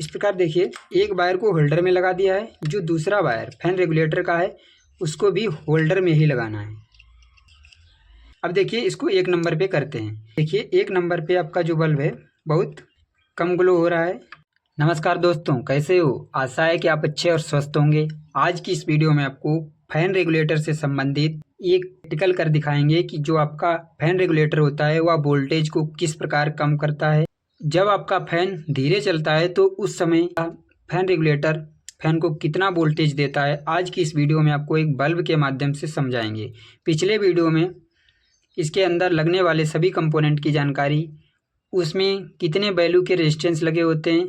इस प्रकार देखिए एक वायर को होल्डर में लगा दिया है, जो दूसरा वायर फैन रेगुलेटर का है उसको भी होल्डर में ही लगाना है। अब देखिए इसको 1 नंबर पे करते हैं। देखिए 1 नंबर पे आपका जो बल्ब है बहुत कम ग्लो हो रहा है। नमस्कार दोस्तों, कैसे हो? आशा है कि आप अच्छे और स्वस्थ होंगे। आज की इस वीडियो में आपको फैन रेगुलेटर से संबंधित एक प्रैक्टिकल कर दिखाएंगे कि जो आपका फैन रेगुलेटर होता है वह वोल्टेज को किस प्रकार कम करता है। जब आपका फैन धीरे चलता है तो उस समय फैन रेगुलेटर फैन को कितना वोल्टेज देता है, आज की इस वीडियो में आपको एक बल्ब के माध्यम से समझाएंगे। पिछले वीडियो में इसके अंदर लगने वाले सभी कंपोनेंट की जानकारी, उसमें कितने वैल्यू के रेजिस्टेंस लगे होते हैं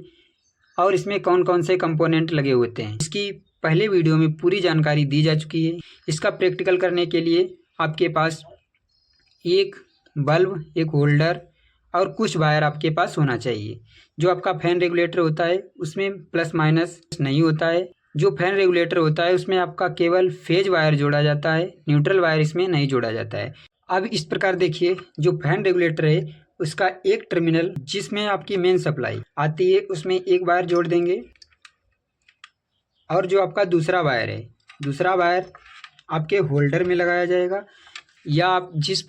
और इसमें कौन कौन से कंपोनेंट लगे होते हैं, इसकी पहले वीडियो में पूरी जानकारी दी जा चुकी है। इसका प्रैक्टिकल करने के लिए आपके पास एक बल्ब, एक होल्डर और कुछ वायर आपके पास होना चाहिए। जो आपका फैन रेगुलेटर होता है उसमें प्लस माइनस नहीं होता है। जो फैन रेगुलेटर होता है उसमें आपका केवल फेज वायर जोड़ा जाता है, न्यूट्रल वायर इसमें नहीं जोड़ा जाता है। अब इस प्रकार देखिए जो फैन रेगुलेटर है उसका एक टर्मिनल जिसमें आपकी मेन सप्लाई आती है उसमें एक वायर जोड़ देंगे, और जो आपका दूसरा वायर है, दूसरा वायर आपके होल्डर में लगाया जाएगा, या आप जिस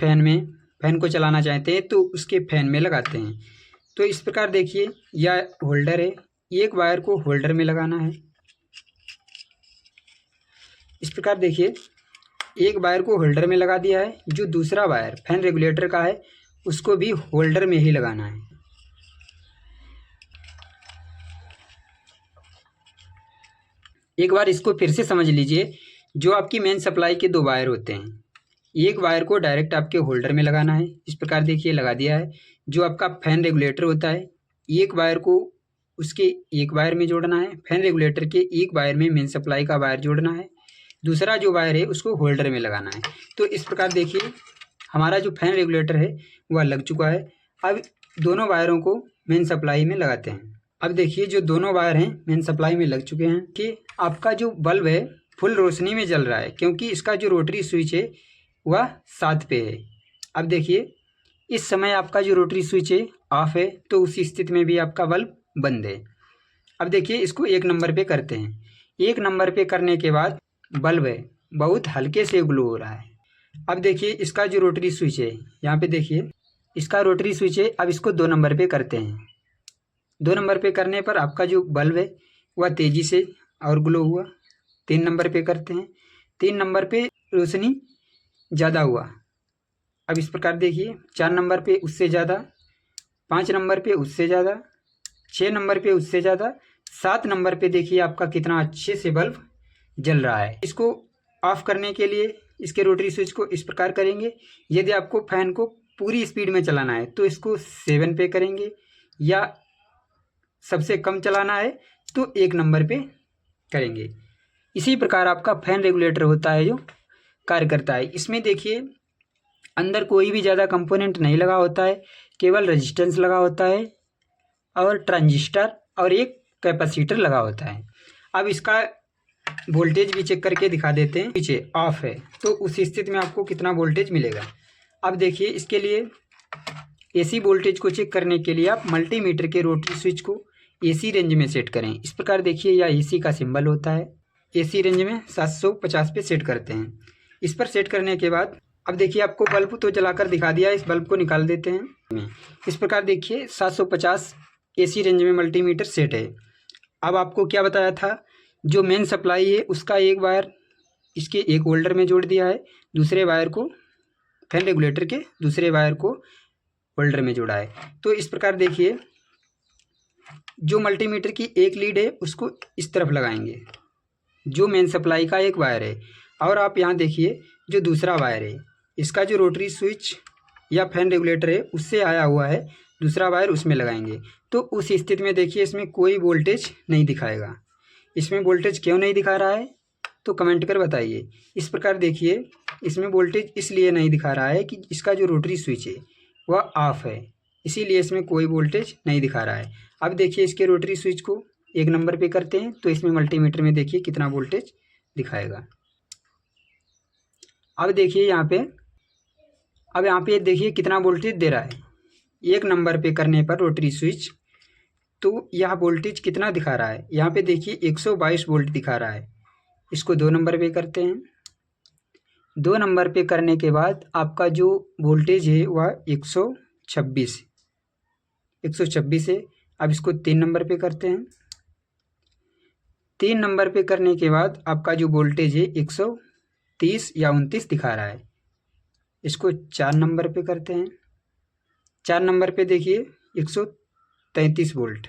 फैन को चलाना चाहते हैं तो उसके फैन में लगाते हैं। तो इस प्रकार देखिए यह होल्डर है, एक वायर को होल्डर में लगाना है। इस प्रकार देखिए एक वायर को होल्डर में लगा दिया है, जो दूसरा वायर फैन रेगुलेटर का है उसको भी होल्डर में ही लगाना है। एक बार इसको फिर से समझ लीजिए। जो आपकी मेन सप्लाई के 2 वायर होते हैं, एक वायर को डायरेक्ट आपके होल्डर में लगाना है। इस प्रकार देखिए लगा दिया है। जो आपका फैन रेगुलेटर होता है एक वायर को उसके एक वायर में जोड़ना है, फैन रेगुलेटर के एक वायर में मेन सप्लाई का वायर जोड़ना है, दूसरा जो वायर है उसको होल्डर में लगाना है। तो इस प्रकार देखिए हमारा जो फैन रेगुलेटर है वह लग चुका है। अब दोनों वायरों को मेन सप्लाई में लगाते हैं। अब देखिए जो दोनों वायर हैं मेन सप्लाई में लग चुके हैं कि आपका जो बल्ब है फुल रोशनी में जल रहा है, क्योंकि इसका जो रोटरी स्विच है वह 7 पे है। अब देखिए इस समय आपका जो रोटरी स्विच है ऑफ है, तो उसी स्थिति में भी आपका बल्ब बंद है। अब देखिए इसको 1 नंबर पे करते हैं। 1 नंबर पे करने के बाद बल्ब है बहुत हल्के से ग्लो हो रहा है। अब देखिए इसका जो रोटरी स्विच है, यहाँ पे देखिए इसका रोटरी स्विच है। अब इसको 2 नंबर पे करते हैं। 2 नंबर पे करने पर आपका जो बल्ब है वह तेज़ी से और ग्लो हुआ। 3 नंबर पे करते हैं। 3 नंबर पे रोशनी ज़्यादा हुआ। अब इस प्रकार देखिए 4 नंबर पे उससे ज़्यादा, 5 नंबर पे उससे ज़्यादा, 6 नंबर पे उससे ज़्यादा, 7 नंबर पे देखिए आपका कितना अच्छे से बल्ब जल रहा है। इसको ऑफ करने के लिए इसके रोटरी स्विच को इस प्रकार करेंगे। यदि आपको फैन को पूरी स्पीड में चलाना है तो इसको 7 पे करेंगे, या सबसे कम चलाना है तो 1 नंबर पे करेंगे। इसी प्रकार आपका फैन रेगुलेटर होता है जो कार्य करता है। इसमें देखिए अंदर कोई भी ज़्यादा कंपोनेंट नहीं लगा होता है, केवल रेजिस्टेंस लगा होता है और ट्रांजिस्टर और एक कैपेसिटर लगा होता है। अब इसका वोल्टेज भी चेक करके दिखा देते हैं। पीछे ऑफ है तो उस स्थिति में आपको कितना वोल्टेज मिलेगा। अब देखिए इसके लिए एसी वोल्टेज को चेक करने के लिए आप मल्टीमीटर के रोटरी स्विच को एसी रेंज में सेट करें। इस प्रकार देखिए यह एसी का सिंबल होता है। एसी रेंज में 750 पे सेट करते हैं। इस पर सेट करने के बाद अब देखिए आपको बल्ब तो जलाकर दिखा दिया, इस बल्ब को निकाल देते हैं। इस प्रकार देखिए 750 एसी रेंज में मल्टीमीटर सेट है। अब आपको क्या बताया था, जो मेन सप्लाई है उसका एक वायर इसके एक होल्डर में जोड़ दिया है, दूसरे वायर को फैन रेगुलेटर के दूसरे वायर को होल्डर में जोड़ा है। तो इस प्रकार देखिए जो मल्टीमीटर की एक लीड है उसको इस तरफ लगाएंगे, जो मेन सप्लाई का एक वायर है, और आप यहाँ देखिए जो दूसरा वायर है इसका जो रोटरी स्विच या फैन रेगुलेटर है उससे आया हुआ है, दूसरा वायर उसमें लगाएंगे। तो उस स्थिति में देखिए इसमें कोई वोल्टेज नहीं दिखाएगा। इसमें वोल्टेज क्यों नहीं दिखा रहा है तो कमेंट कर बताइए। इस प्रकार देखिए इसमें वोल्टेज इसलिए नहीं दिखा रहा है कि इसका जो रोटरी स्विच है वह ऑफ है, इसीलिए इसमें कोई वोल्टेज नहीं दिखा रहा है। अब देखिए इसके रोटरी स्विच को 1 नंबर पे करते हैं तो इसमें मल्टीमीटर में देखिए कितना वोल्टेज दिखाएगा। अब देखिए यहाँ पे देखिए कितना वोल्टेज दे रहा है। 1 नंबर पे करने पर रोटरी स्विच तो यह वोल्टेज कितना दिखा रहा है, यहाँ पे देखिए 122 वोल्ट दिखा रहा है। इसको 2 नंबर पे करते हैं। 2 नंबर पे करने के बाद आपका जो वोल्टेज है वह 126 है। अब इसको 3 नंबर पे करते हैं। 3 नंबर पे करने के बाद आपका जो वोल्टेज है 130 या 29 दिखा रहा है। इसको 4 नंबर पे करते हैं। 4 नंबर पे देखिए 133 वोल्ट।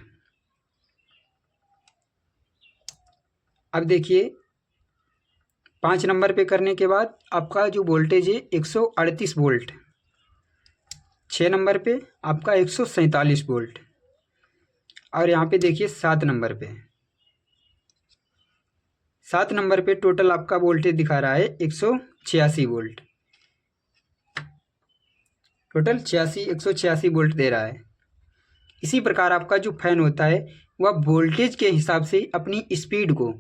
अब देखिए 5 नंबर पे करने के बाद आपका जो वोल्टेज है 138 वोल्ट। 6 नंबर पे आपका 147 वोल्ट। और यहाँ पे देखिए 7 नंबर पे 7 नंबर पे टोटल आपका वोल्टेज दिखा रहा है 186 वोल्ट। टोटल 186 वोल्ट दे रहा है। इसी प्रकार आपका जो फैन होता है वह वोल्टेज के हिसाब से अपनी स्पीड को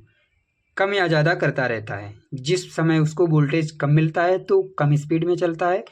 कम या ज़्यादा करता रहता है। जिस समय उसको वोल्टेज कम मिलता है तो कम स्पीड में चलता है,